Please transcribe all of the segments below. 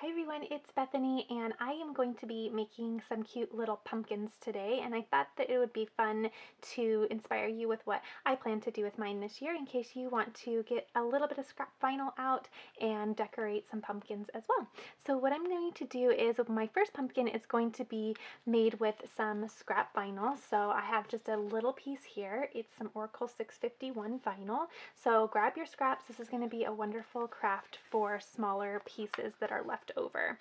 Hi everyone, it's Bethany and I am going to be making some cute little pumpkins today, and I thought that it would be fun to inspire you with what I plan to do with mine this year in case you want to get a little bit of scrap vinyl out and decorate some pumpkins as well. So what I'm going to do is my first pumpkin is going to be made with some scrap vinyl. So I have just a little piece here. It's some Oracle 651 vinyl. So grab your scraps. This is going to be a wonderful craft for smaller pieces that are left over.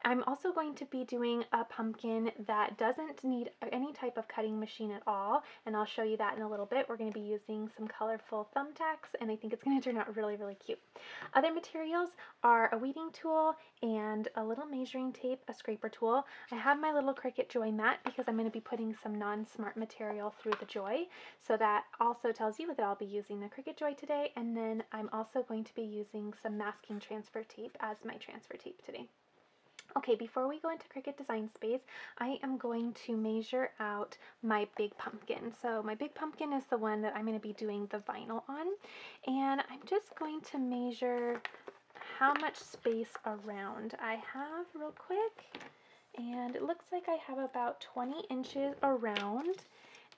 I'm also going to be doing a pumpkin that doesn't need any type of cutting machine at all, and I'll show you that in a little bit. We're going to be using some colorful thumbtacks, and I think it's going to turn out really, really cute. Other materials are a weeding tool and a little measuring tape, a scraper tool. I have my little Cricut Joy mat because I'm going to be putting some non-smart material through the Joy, so that also tells you that I'll be using the Cricut Joy today, and then I'm also going to be using some masking transfer tape as my transfer tape today. Okay, before we go into Cricut Design Space, I am going to measure out my big pumpkin. So my big pumpkin is the one that I'm going to be doing the vinyl on, and I'm just going to measure how much space around I have real quick, and it looks like I have about 20 inches around,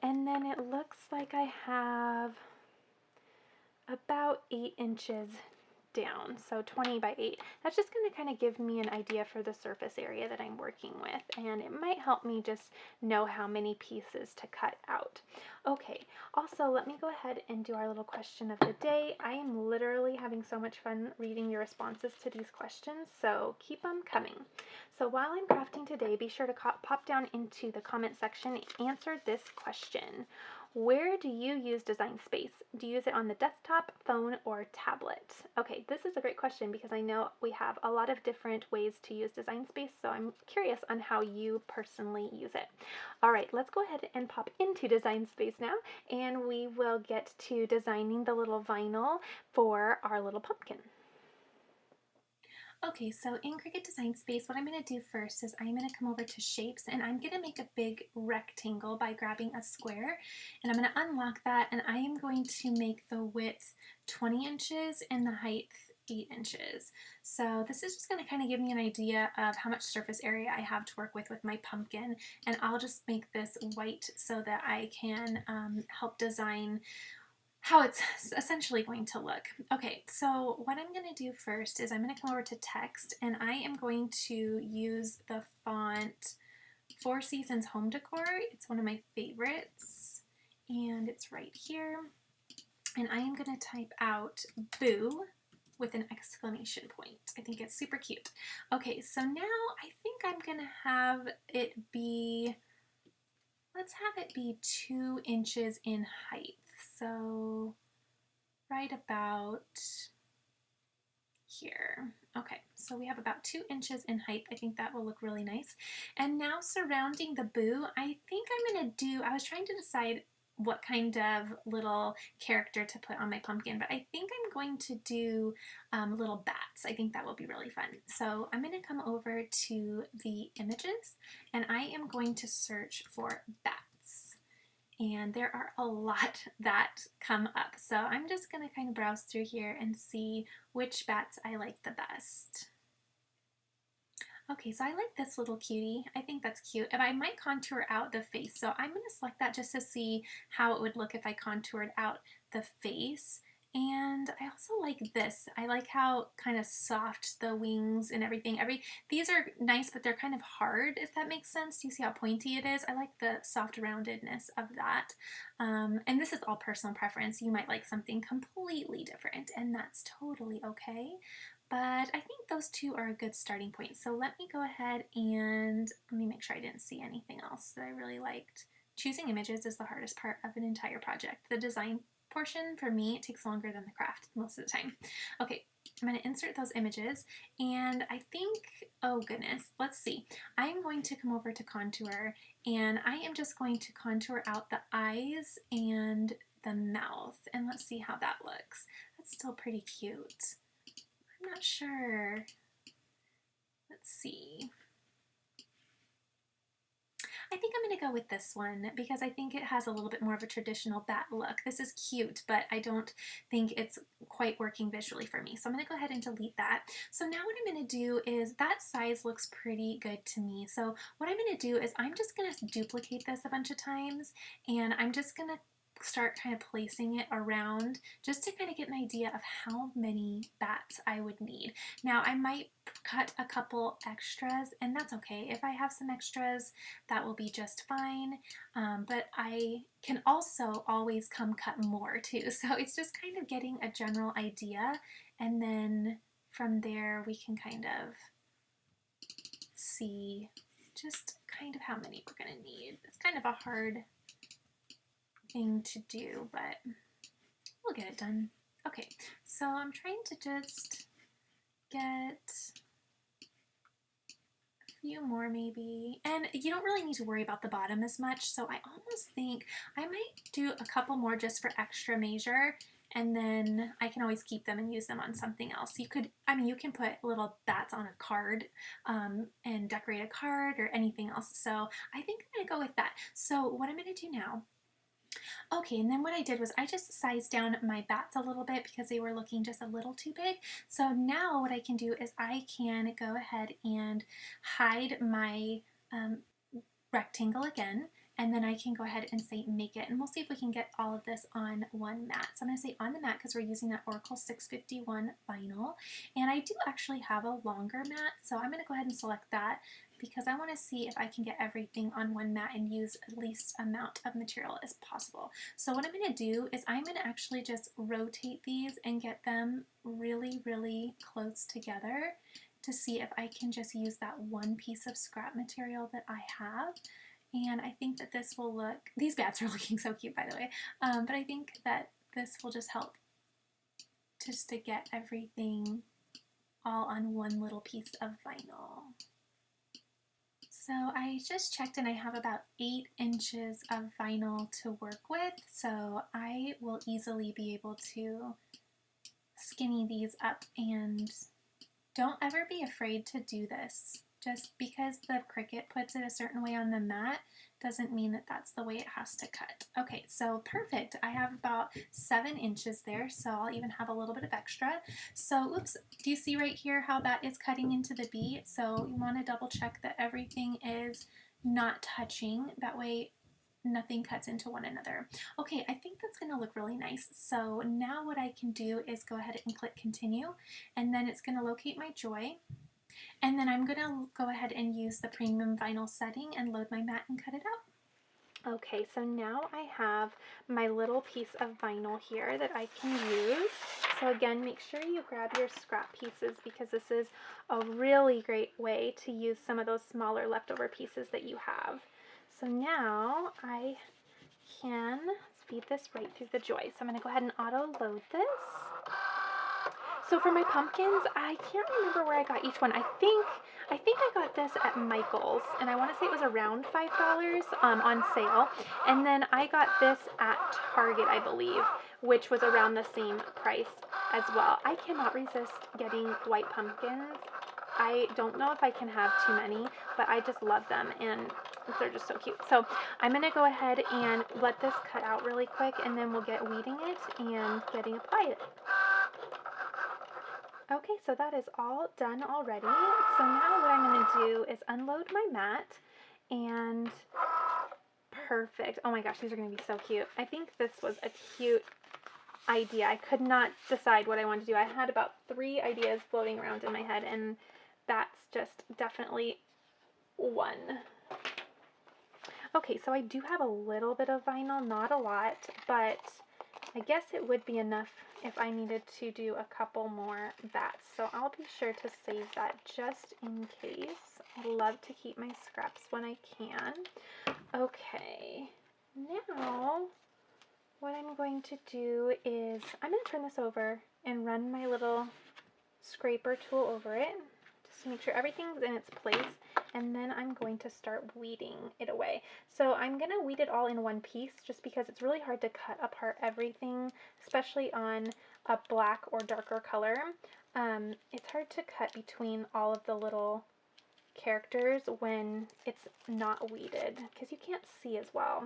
and then it looks like I have about 8 inches down, so 20 by 8. That's just going to kind of give me an idea for the surface area that I'm working with, and it might help me just know how many pieces to cut out. Okay, also let me go ahead and do our little question of the day. I am literally having so much fun reading your responses to these questions, so keep them coming. So while I'm crafting today, be sure to pop down into the comment section and answer this question. Where do you use Design Space? Do you use it on the desktop, phone, or tablet? Okay, this is a great question because I know we have a lot of different ways to use Design Space, so I'm curious on how you personally use it. All right, let's go ahead and pop into Design Space now, and we will get to designing the little vinyl for our little pumpkin. Okay, so in Cricut Design Space, what I'm going to do first is I'm going to come over to Shapes, and I'm going to make a big rectangle by grabbing a square, and I'm going to unlock that, and I am going to make the width 20 inches and the height 8 inches. So this is just going to kind of give me an idea of how much surface area I have to work with my pumpkin, and I'll just make this white so that I can help design how it's essentially going to look. Okay, so what I'm going to do first is I'm going to come over to text, and I am going to use the font Four Seasons Home Decor. It's one of my favorites, and it's right here. And I am going to type out boo with an exclamation point. I think it's super cute. Okay, so now I think I'm going to have it be, let's have it be 2 inches in height. So right about here. Okay, so we have about 2 inches in height. I think that will look really nice. And now surrounding the boo, I think I'm gonna do, I was trying to decide what kind of little character to put on my pumpkin, but I think I'm going to do little bats. I think that will be really fun. So I'm gonna come over to the images, and I am going to search for bats. And there are a lot that come up. So I'm just going to kind of browse through here and see which bats I like the best. Okay, so I like this little cutie. I think that's cute. And I might contour out the face. So I'm going to select that just to see how it would look if I contoured out the face. And I also like this. I like how kind of soft the wings and everything. These are nice, but they're kind of hard, if that makes sense. Do you see how pointy it is? I like the soft roundedness of that. And this is all personal preference. You might like something completely different, and that's totally okay. But I think those two are a good starting point. So let me go ahead and let me make sure I didn't see anything else that I really liked. Choosing images is the hardest part of an entire project. The design portion, for me, it takes longer than the craft most of the time. Okay, I'm going to insert those images, and I think, oh goodness, let's see. I'm going to come over to contour, and I am just going to contour out the eyes and the mouth, and let's see how that looks. That's still pretty cute. I'm not sure. Let's see. I think I'm going to go with this one because I think it has a little bit more of a traditional bat look. This is cute, but I don't think it's quite working visually for me. So I'm going to go ahead and delete that. So now what I'm going to do is that size looks pretty good to me. So what I'm going to do is I'm just going to duplicate this a bunch of times, and I'm just going to start kind of placing it around just to kind of get an idea of how many bats I would need. Now I might cut a couple extras, and that's okay. If I have some extras, that will be just fine, but I can also always come cut more too. So it's just kind of getting a general idea, and then from there we can kind of see just kind of how many we're going to need. It's kind of a hard thing to do, but we'll get it done. Okay, so I'm trying to just get a few more maybe, and you don't really need to worry about the bottom as much, so I almost think I might do a couple more just for extra measure, and then I can always keep them and use them on something else. You could, I mean, you can put little bats on a card and decorate a card or anything else, so I think I'm gonna go with that. So what I'm gonna do now, okay, and then what I did was I just sized down my bats a little bit because they were looking just a little too big. So now what I can do is I can go ahead and hide my rectangle again, and then I can go ahead and say make it, and we'll see if we can get all of this on one mat. So I'm going to say on the mat because we're using that Oracle 651 vinyl, and I do actually have a longer mat, so I'm going to go ahead and select that because I want to see if I can get everything on one mat and use at least amount of material as possible. So what I'm going to do is I'm going to actually just rotate these and get them really, really close together to see if I can just use that one piece of scrap material that I have. And I think that this will look, these bats are looking so cute by the way, but I think that this will just help just to get everything all on one little piece of vinyl. So I just checked and I have about 8 inches of vinyl to work with, so I will easily be able to skinny these up, and don't ever be afraid to do this. Just because the Cricut puts it a certain way on the mat doesn't mean that that's the way it has to cut. Okay, so perfect. I have about 7 inches there, so I'll even have a little bit of extra. So, oops, do you see right here how that is cutting into the B? So you want to double check that everything is not touching. That way nothing cuts into one another. Okay, I think that's going to look really nice. So now what I can do is go ahead and click continue, and then it's going to locate my joy. And then I'm going to go ahead and use the premium vinyl setting and load my mat and cut it out. Okay, so now I have my little piece of vinyl here that I can use. So again, make sure you grab your scrap pieces because this is a really great way to use some of those smaller leftover pieces that you have. So now I can feed this right through the joy. So I'm going to go ahead and auto load this. So for my pumpkins, I can't remember where I got each one. I think I got this at Michael's, and I want to say it was around $5 on sale. And then I got this at Target, I believe, which was around the same price as well. I cannot resist getting white pumpkins. I don't know if I can have too many, but I just love them, and they're just so cute. So I'm going to go ahead and let this cut out really quick, and then we'll get weeding it and getting applied. Okay, so that is all done already. So now what I'm going to do is unload my mat, and perfect. Oh my gosh, these are going to be so cute. I think this was a cute idea. I could not decide what I wanted to do. I had about 3 ideas floating around in my head, and that's just definitely one. Okay, so I do have a little bit of vinyl, not a lot, but I guess it would be enough if I needed to do a couple more bats. So I'll be sure to save that just in case. I love to keep my scraps when I can. Okay, now what I'm going to do is I'm going to turn this over and run my little scraper tool over it just to make sure everything's in its place, and then I'm going to start weeding it away. So I'm going to weed it all in one piece just because it's really hard to cut apart everything, especially on a black or darker color. It's hard to cut between all of the little characters when it's not weeded because you can't see as well.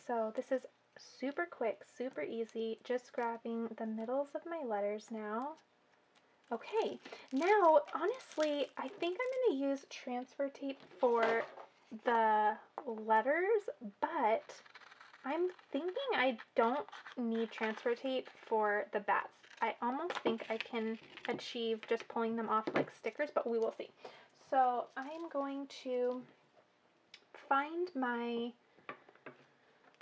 So this is super quick, super easy, just grabbing the middles of my letters now. Okay, now honestly, I think I'm going to use transfer tape for the letters, but I'm thinking I don't need transfer tape for the bats. I almost think I can achieve just pulling them off like stickers, but we will see. So I'm going to find my,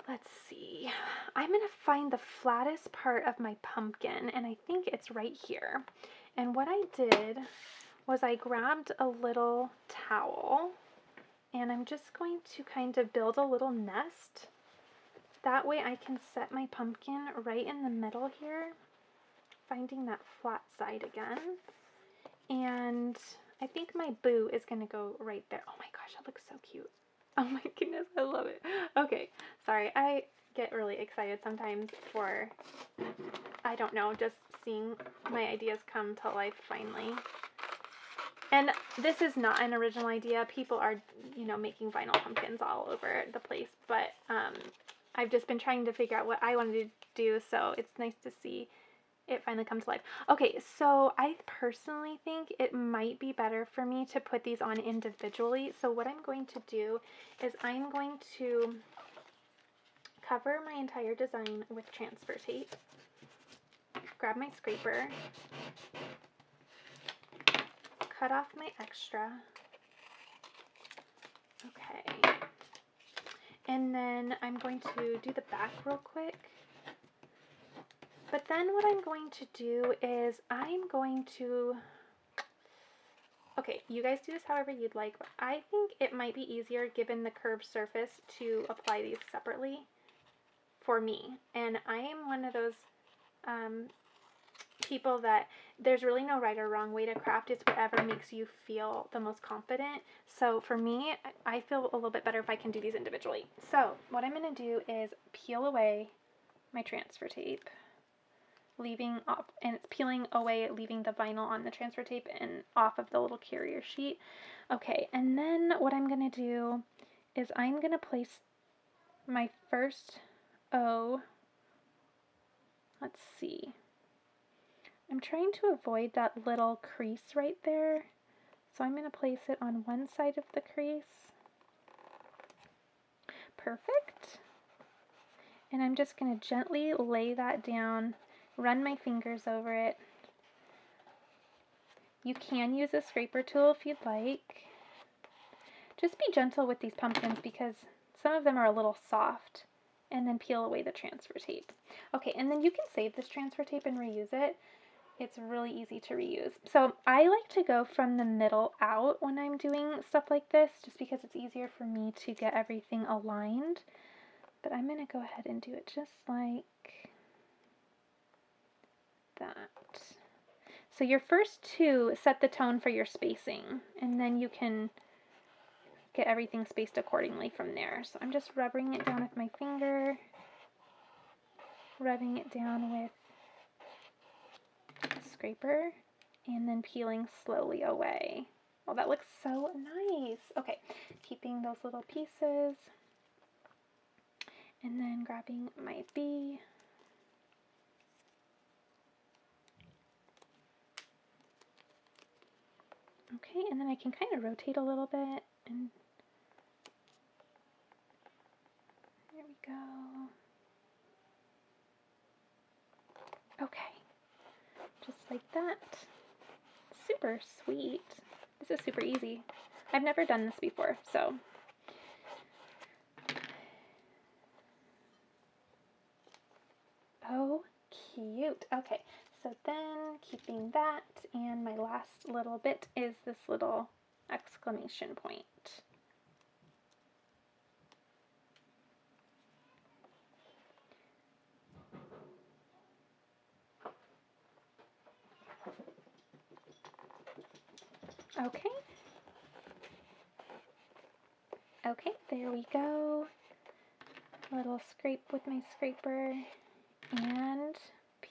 let's see, I'm going to find the flattest part of my pumpkin, and I think it's right here. And what I did was I grabbed a little towel, and I'm just going to kind of build a little nest. That way I can set my pumpkin right in the middle here, finding that flat side again. And I think my boo is going to go right there. Oh my gosh, that looks so cute. Oh my goodness, I love it. Okay, sorry, I get really excited sometimes for, I don't know, just seeing my ideas come to life finally. And this is not an original idea. People are, you know, making vinyl pumpkins all over the place, but I've just been trying to figure out what I wanted to do, so it's nice to see it finally come to life. Okay, so I personally think it might be better for me to put these on individually. So what I'm going to do is I'm going to cover my entire design with transfer tape, grab my scraper, cut off my extra. Okay. And then I'm going to do the back real quick. But then what I'm going to do is I'm going to, okay, you guys do this however you'd like, but I think it might be easier given the curved surface to apply these separately for me. And I am one of those people that there's really no right or wrong way to craft. It's whatever makes you feel the most confident. So for me, I feel a little bit better if I can do these individually. So what I'm going to do is peel away my transfer tape, leaving off, and it's peeling away, leaving the vinyl on the transfer tape and off of the little carrier sheet. Okay, and then what I'm going to do is I'm going to place my first O. Let's see. I'm trying to avoid that little crease right there. So I'm going to place it on one side of the crease. Perfect. And I'm just going to gently lay that down, run my fingers over it. You can use a scraper tool if you'd like. Just be gentle with these pumpkins because some of them are a little soft. And then peel away the transfer tape. Okay, and then you can save this transfer tape and reuse it. It's really easy to reuse. So I like to go from the middle out when I'm doing stuff like this, just because it's easier for me to get everything aligned. But I'm going to go ahead and do it just like that. So your first two set the tone for your spacing, and then you can get everything spaced accordingly from there. So I'm just rubbing it down with my finger, rubbing it down with scraper, and then peeling slowly away. Oh, that looks so nice. Okay, keeping those little pieces, and then grabbing my bee. Okay, and then I can kind of rotate a little bit, and there we go. Okay, just like that. Super sweet. This is super easy. I've never done this before, so. Oh, cute. Okay, so then keeping that, and my last little bit is this little exclamation point. Okay. Okay, there we go. A little scrape with my scraper and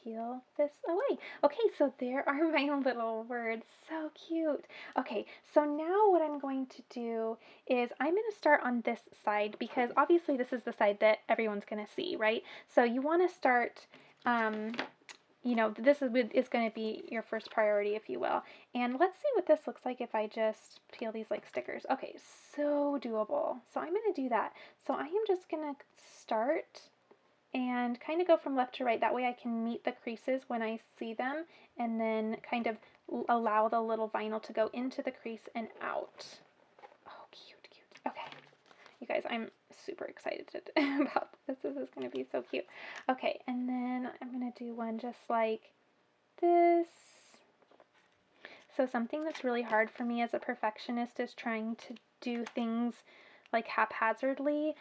peel this away. Okay, so there are my little words. So cute. Okay, so now what I'm going to do is I'm going to start on this side because obviously this is the side that everyone's going to see, right? So you want to start, you know, this is going to be your first priority, if you will. And let's see what this looks like if I just peel these like stickers. Okay, so doable. So I'm going to do that. So I am just going to start and kind of go from left to right. That way I can meet the creases when I see them and then kind of allow the little vinyl to go into the crease and out. Oh, cute, cute. Okay. You guys, I'm super excited about this. This is going to be so cute. Okay, and then I'm going to do one just like this. So something that's really hard for me as a perfectionist is trying to do things like haphazardly.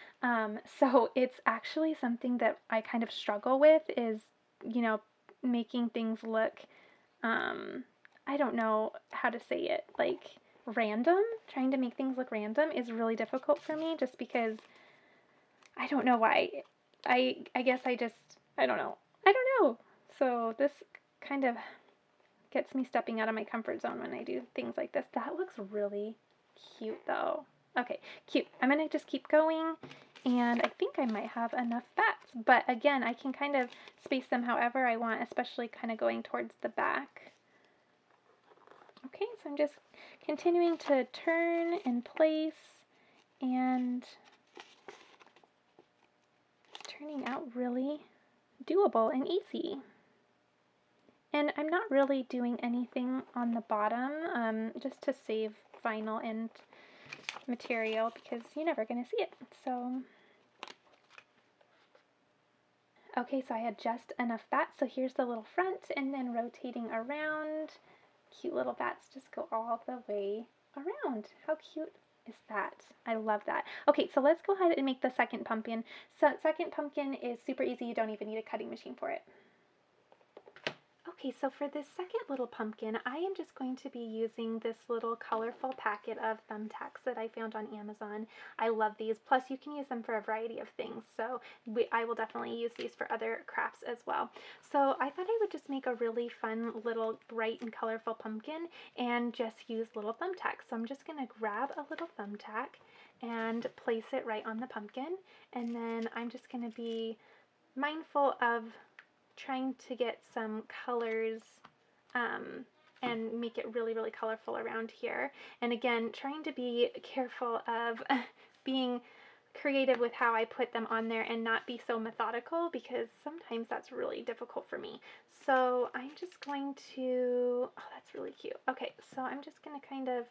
So it's actually something that I kind of struggle with is, you know, making things look, I don't know how to say it, like random. Trying to make things look random is really difficult for me just because I don't know why. I guess I don't know. I don't know. So this kind of gets me stepping out of my comfort zone when I do things like this. That looks really cute though. Okay, cute. I'm going to just keep going, and I think I might have enough bats, but again, I can kind of space them however I want, especially kind of going towards the back. Okay, so I'm just continuing to turn and place, and it's turning out really doable and easy. And I'm not really doing anything on the bottom, just to save vinyl and material because you're never going to see it. So, okay, so I had just enough bats. So here's the little front and then rotating around. Cute little bats just go all the way around. How cute is that? I love that. Okay, so let's go ahead and make the second pumpkin. So second pumpkin is super easy. You don't even need a cutting machine for it. Okay, so for this second little pumpkin, I am just going to be using this little colorful packet of Thumbtacks that I found on Amazon. I love these, plus you can use them for a variety of things, so I will definitely use these for other crafts as well. So I thought I would just make a really fun little bright and colorful pumpkin and just use little Thumbtacks. So I'm just going to grab a little Thumbtack and place it right on the pumpkin, and then I'm just going to be mindful of trying to get some colors and make it really, really colorful around here. And again, trying to be careful of being creative with how I put them on there and not be so methodical because sometimes that's really difficult for me. So I'm just going to, oh, that's really cute. Okay, so I'm just going to kind of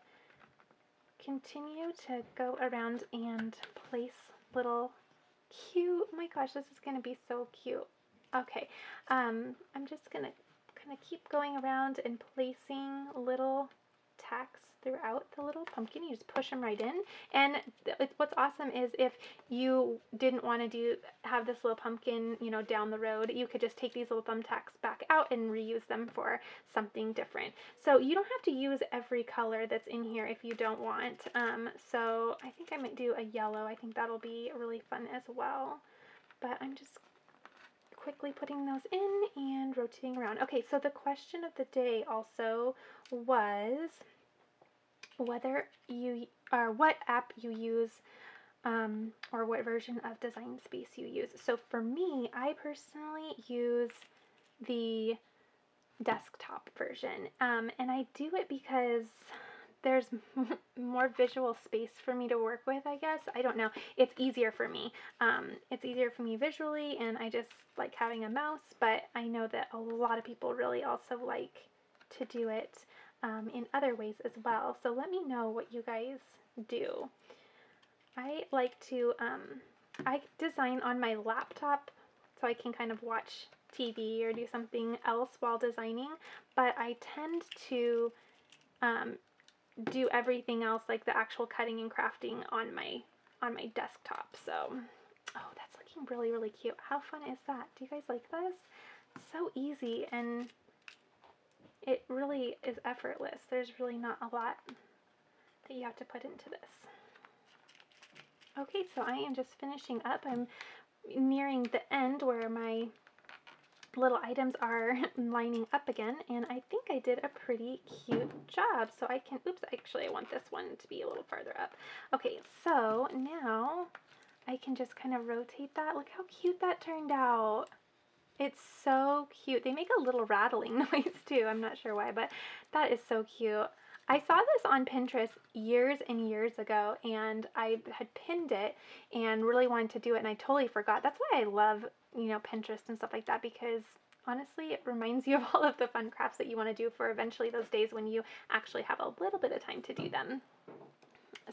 continue to go around and place little cute, oh my gosh, this is going to be so cute. Okay, I'm just going to kind of keep going around and placing little tacks throughout the little pumpkin. You just push them right in. And what's awesome is if you didn't want to have this little pumpkin, you know, down the road, you could just take these little thumbtacks back out and reuse them for something different. So you don't have to use every color that's in here if you don't want. So I think I might do a yellow. I think that'll be really fun as well. But I'm just quickly putting those in and rotating around. Okay, so the question of the day also was whether you or what app you use or what version of Design Space you use. So for me, I personally use the desktop version, and I do it because there's more visual space for me to work with, I guess. I don't know. It's easier for me. It's easier for me visually, and I just like having a mouse, but I know that a lot of people really also like to do it in other ways as well. So let me know what you guys do. I like to, I design on my laptop so I can kind of watch TV or do something else while designing, but I tend to do everything else, like the actual cutting and crafting on my desktop. So, oh, that's looking really, really cute. How fun is that? Do you guys like this? It's so easy and it really is effortless. There's really not a lot that you have to put into this. Okay, so I am just finishing up. I'm nearing the end where my little items are lining up again, and I think I did a pretty cute job. So I can, oops, actually I want this one to be a little farther up. Okay, so now I can just kind of rotate that. Look how cute that turned out. It's so cute. They make a little rattling noise too. I'm not sure why, but that is so cute. I saw this on Pinterest years and years ago, and I had pinned it and really wanted to do it, and I totally forgot. That's why I love, Pinterest and stuff like that, because honestly, it reminds you of all of the fun crafts that you want to do for eventually those days when you actually have a little bit of time to do them.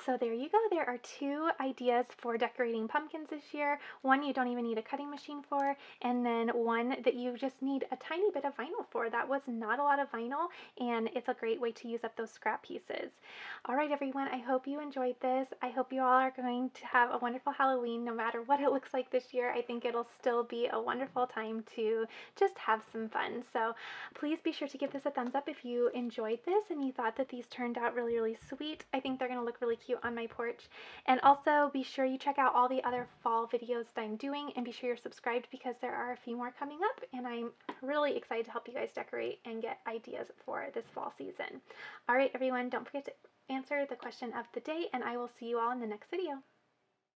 So there you go. There are 2 ideas for decorating pumpkins this year. One you don't even need a cutting machine for, and then one that you just need a tiny bit of vinyl for. That was not a lot of vinyl, and it's a great way to use up those scrap pieces. All right, everyone, I hope you enjoyed this. I hope you all are going to have a wonderful Halloween no matter what it looks like this year. I think it'll still be a wonderful time to just have some fun. So please be sure to give this a thumbs up if you enjoyed this and you thought that these turned out really, really sweet. I think they're going to look really cute on my porch. And also be sure you check out all the other fall videos that I'm doing, and be sure you're subscribed because there are a few more coming up, and I'm really excited to help you guys decorate and get ideas for this fall season. All right, everyone, don't forget to answer the question of the day, and I will see you all in the next video.